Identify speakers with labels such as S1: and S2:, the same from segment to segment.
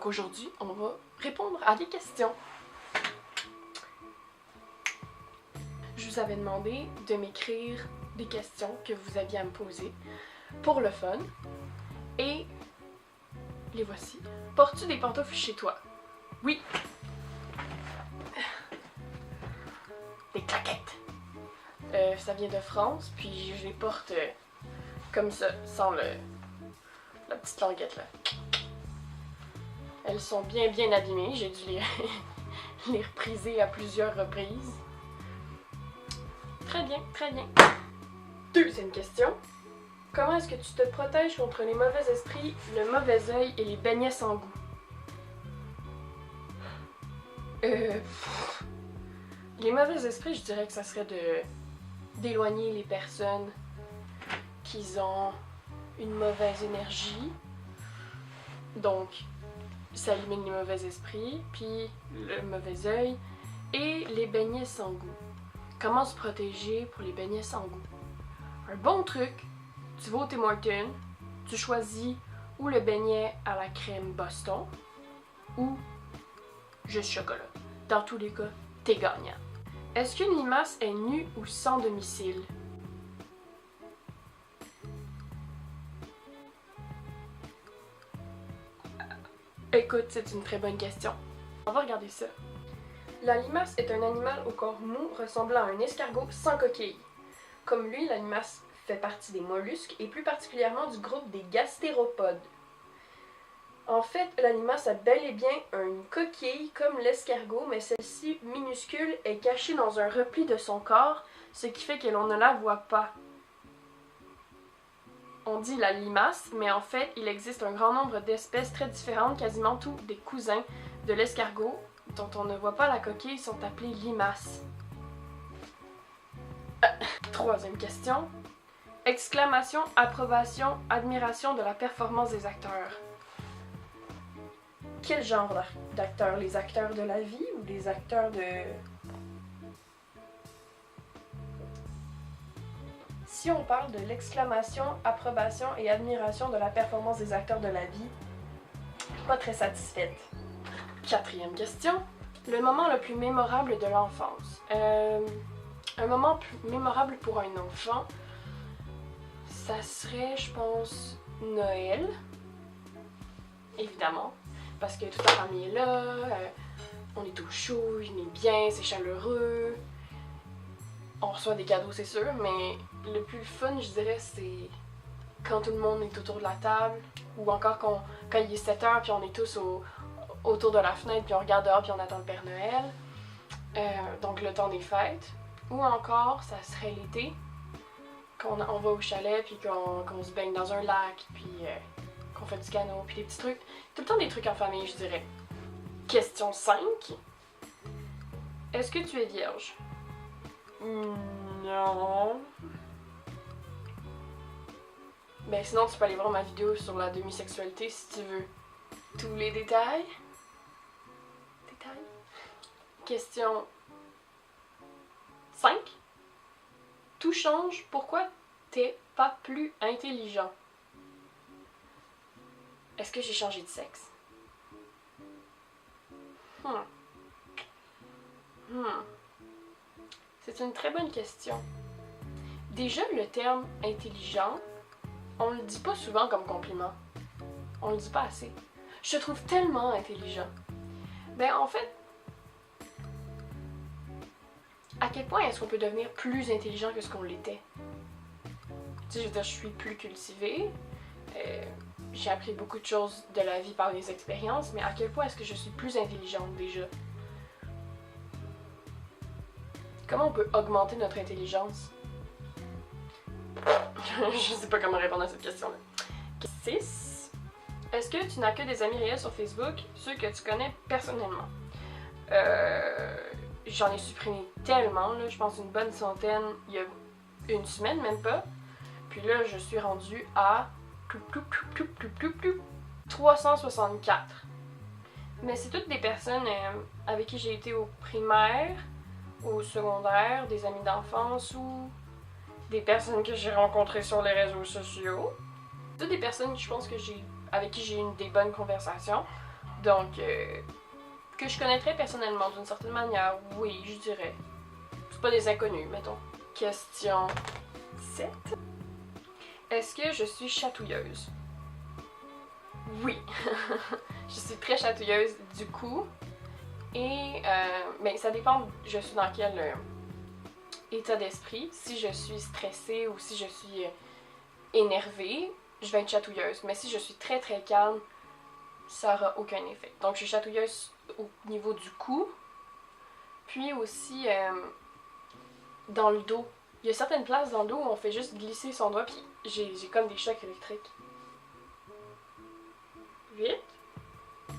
S1: aujourd'hui, on va répondre à des questions. Je vous avais demandé de m'écrire des questions que vous aviez à me poser pour le fun. Et les voici. Portes-tu des pantoufles chez toi? Oui. Des claquettes. Ça vient de France, puis je les porte comme ça, sans la petite languette là. Elles sont bien abîmées, j'ai dû les repriser à plusieurs reprises. Très bien, très bien. Deuxième question. Comment est-ce que tu te protèges contre les mauvais esprits, le mauvais œil et les beignets sans goût? Les mauvais esprits, je dirais que ça serait d'éloigner les personnes qui ont une mauvaise énergie. Donc, ça élimine les mauvais esprits, puis le mauvais œil et les beignets sans goût. Comment se protéger pour les beignets sans goût? Un bon truc, tu vas au Tim Hortons, tu choisis ou le beignet à la crème Boston ou juste chocolat. Dans tous les cas, t'es gagnant. Est-ce qu'une limace est nue ou sans domicile? Écoute, c'est une très bonne question. On va regarder ça. La limace est un animal au corps mou ressemblant à un escargot sans coquille. Comme lui, la limace fait partie des mollusques et plus particulièrement du groupe des gastéropodes. En fait, la limace a bel et bien une coquille comme l'escargot, mais celle-ci, minuscule, est cachée dans un repli de son corps, ce qui fait que l'on ne la voit pas. On dit la limace, mais en fait, il existe un grand nombre d'espèces très différentes, quasiment tous des cousins de l'escargot, dont on ne voit pas la coquille, sont appelées limaces. Troisième question. Exclamation, approbation, admiration de la performance des acteurs. Quel genre d'acteurs? Les acteurs de la vie ou les acteurs de... Si on parle de l'exclamation, approbation et admiration de la performance des acteurs de la vie, pas très satisfaite. Quatrième question. Le moment le plus mémorable de l'enfance. Un moment mémorable pour un enfant, ça serait, je pense, Noël. Évidemment. Parce que toute la famille est là, on est au chaud, il est bien, c'est chaleureux. On reçoit des cadeaux, c'est sûr, mais le plus fun, je dirais, c'est quand tout le monde est autour de la table, ou encore quand il est 7h, puis on est tous autour de la fenêtre, puis on regarde dehors, puis on attend le Père Noël. Donc le temps des fêtes. Ou encore, ça serait l'été, qu'on va au chalet, puis qu'on se baigne dans un lac, puis qu'on fait du canot, puis des petits trucs. Tout le temps des trucs en famille, je dirais. Question 5. Est-ce que tu es vierge? Non. Ben sinon, tu peux aller voir ma vidéo sur la demisexualité si tu veux tous les détails. Question 5. Tout change, pourquoi t'es pas plus intelligent? Est-ce que j'ai changé de sexe? C'est une très bonne question. Déjà, le terme intelligent, on le dit pas souvent comme compliment. On le dit pas assez. Je te trouve tellement intelligent. Ben en fait, à quel point est-ce qu'on peut devenir plus intelligent que ce qu'on l'était? Tu sais, je veux dire, je suis plus cultivée. J'ai appris beaucoup de choses de la vie par les expériences, mais à quel point est-ce que je suis plus intelligente déjà? Comment on peut augmenter notre intelligence? Je sais pas comment répondre à cette question-là. 6. Est-ce que tu n'as que des amis réels sur Facebook, ceux que tu connais personnellement? J'en ai supprimé tellement, là, je pense une bonne centaine il y a une semaine, même pas. Puis là, je suis rendue à 364. Mais c'est toutes des personnes avec qui j'ai été au primaire, au secondaire, des amis d'enfance ou des personnes que j'ai rencontrées sur les réseaux sociaux. Toutes des personnes, je pense, avec qui j'ai eu des bonnes conversations. Donc, que je connaîtrais personnellement d'une certaine manière, oui, je dirais. C'est pas des inconnus, mettons. Question 7. Est-ce que je suis chatouilleuse? Oui. Je suis très chatouilleuse du coup. Et, ben, ça dépend, je suis dans quel état d'esprit. Si je suis stressée ou si je suis énervée, je vais être chatouilleuse. Mais si je suis très très calme, ça n'aura aucun effet. Donc, je suis chatouilleuse au niveau du cou. Puis aussi, dans le dos. Il y a certaines places dans le dos où on fait juste glisser son doigt, puis j'ai comme des chocs électriques. 8.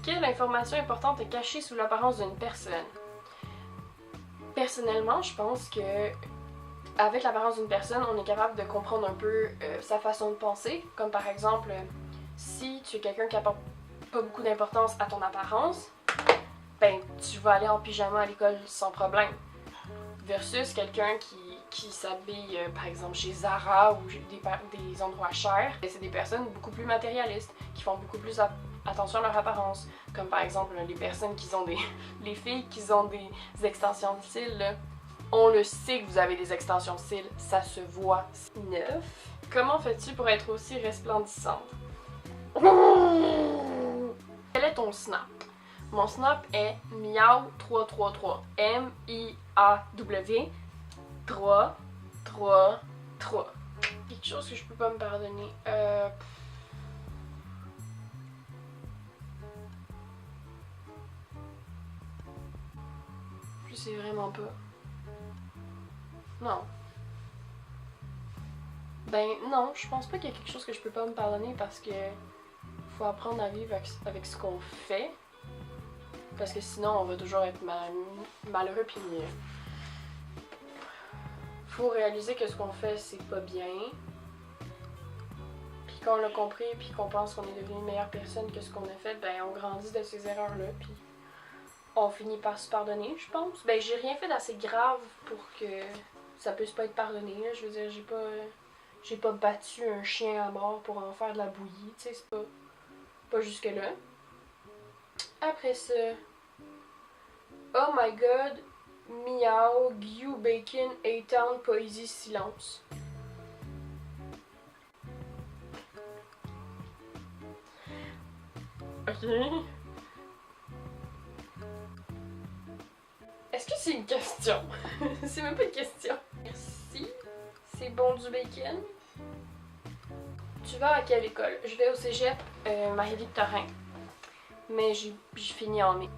S1: Quelle information importante est cachée sous l'apparence d'une personne? Personnellement, je pense que avec l'apparence d'une personne, on est capable de comprendre un peu sa façon de penser. Comme par exemple, si tu es quelqu'un qui apporte pas beaucoup d'importance à ton apparence, ben tu vas aller en pyjama à l'école sans problème. Versus quelqu'un qui s'habille, par exemple, chez Zara ou des endroits chers. C'est des personnes beaucoup plus matérialistes, qui font beaucoup plus attention à leur apparence. Comme par exemple, les personnes qui ont les filles qui ont des extensions de cils, là. On le sait que vous avez des extensions de cils, ça se voit. 9. Comment fais-tu pour être aussi resplendissante? Quel est ton snap? Mon snap est miaou333. M-I-A-W 3, 3, 3. Quelque chose que je peux pas me pardonner. Je sais vraiment pas. Non. Ben non, je pense pas qu'il y a quelque chose que je peux pas me pardonner parce que faut apprendre à vivre avec ce qu'on fait. Parce que sinon on va toujours être malheureux puis faut réaliser que ce qu'on fait c'est pas bien. Puis quand on l'a compris puis qu'on pense qu'on est devenu une meilleure personne que ce qu'on a fait, ben on grandit de ces erreurs-là puis on finit par se pardonner, je pense. Ben j'ai rien fait d'assez grave pour que ça puisse pas être pardonné. Là. Je veux dire, j'ai pas battu un chien à mort pour en faire de la bouillie, tu sais, c'est pas jusque-là. Après ça, oh my god, miaou, Guillou, Bacon, A-Town, Poésie, Silence. Ok. Est-ce que c'est une question? C'est même pas une question. Merci. C'est bon du bacon. Tu vas à quelle école? Je vais au cégep Marie-Victorin. Mais j'ai fini en mai.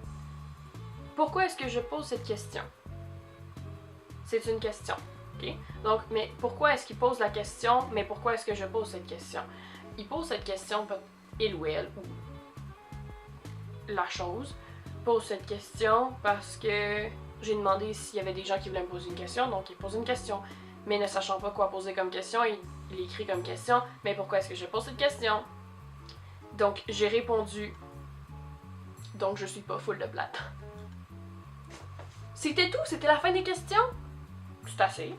S1: Pourquoi est-ce que je pose cette question? C'est une question, ok? Donc, mais pourquoi est-ce qu'il pose la question? Mais pourquoi est-ce que je pose cette question? Il pose cette question, il ou elle, ou la chose, pose cette question parce que j'ai demandé s'il y avait des gens qui voulaient me poser une question, donc il pose une question. Mais ne sachant pas quoi poser comme question, il écrit comme question, mais pourquoi est-ce que je pose cette question? Donc, j'ai répondu, donc je suis pas full de plate. C'était tout, c'était la fin des questions. C'est assez.